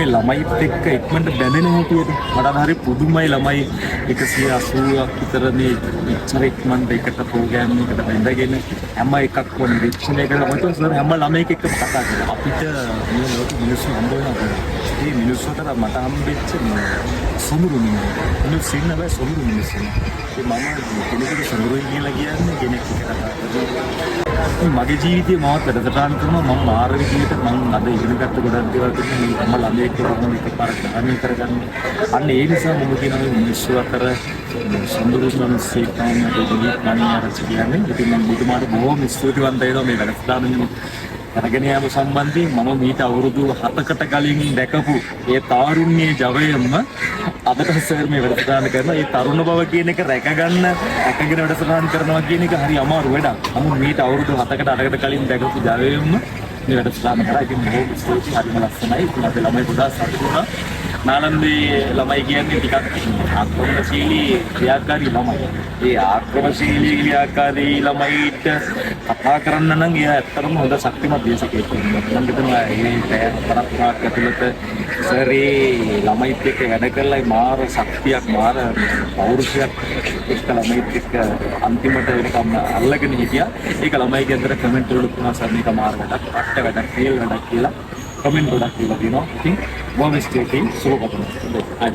මේ ළමයිත් එක්ක ඉක්මනට බැඳෙන හැටියට වඩා හරි පුදුමයි ළමයි 180ක් විතර මේ ඉච්ඡර ඉක්මනට එකට ප්‍රෝග්‍රෑම් එකකට බැඳගෙන හැම එකක්ම නිරීක්ෂණය කරලා මම සර් හැම ළමයෙක් එක්ක කතා කරලා අපිට මේ ලෝකෙ මිනිස්සු හම්බ වෙනවා. ඒ මිනිස්සු අතර මට හම්බෙච්ච සොඳුරු මිනිස්සු ඉන්න බෑ සොඳුරු මිනිස්සු. ඒ මම කෙනෙකුට සොඳුරුයි කියලා කියන්නේ කෙනෙක් කතා කරනවා. මගේ ජීවිතේ මමත් වැඩසටහන් කරනවා මම මාර විදිහට මම අද ඉගෙන ගත්ත ගොඩක් දේවල් තියෙනවා මම ළමයෙක් වුණා එකපාරට ග්‍රහණය කරගන්න. අන්න ඒ නිසා මම කියනවා මේ මිනිස්සු අතර සොඳුරු මිනිස්සෙක් තමයි මම කියන්නේ. ඉතින් මම බුදුමාට බොහොම ස්තුතිවන්ත වෙනවා මේ වැඩසටහන අරගෙන යාම සම්බන්ධයෙන් මම මීට අවුරුදු 7කට කලින් දැකපු ඒ තාරුණ්‍යයේ ජවයම අදට සර් මේ වැඩසටහන කරනවා. ඒ තරුණ බව කියන එක රැකගෙන වැඩසටහන් කරනවා කියන එක හරි අමාරු වැඩක්. මම මීට අවුරුදු 7කට 8කට කලින් දැකපු ජවයම මේ වැඩසටහන කරා. ඉතින් බොහොම ස්තුතියි හරිම ලස්සනයි. ඉතින් අපි ළමයි ගොඩාක් සතුටු වුණා. නාලන්දේ ළමයි කියන්නේ ටිකක් ආක්‍රමණශීලී ක්‍රියාකාරී ළමයි. ඒ ආක්‍රමණශීලී ක්‍රියාකාරී ළමයිට කතා කරන්න නම් එයා ඇත්තටම හොඳ ශක්තිමත් දේශකයෙක් වෙනවා. මම හිතනවා මේ පැය 4ක් ඇතුළත සරේ ළමයිත් එක්ක වැඩ කරලා මාර ශක්තියක් මාර පෞරුෂයක් එක්ක ළමයිත් එක්ක අන්තිමට වෙනකම් අල්ලගෙන හිටියා. ඒක ළමයිගේ අතර කමෙන්ට් වල තුනා සර් මේක මාර වැඩක්, අට වැඩක්, තේල් වැඩක් කියලා කමෙන්ට් ගොඩක් කියලා තියෙනවා. ඉතින් බොහොම ස්තුතියි සුබ පතනවා.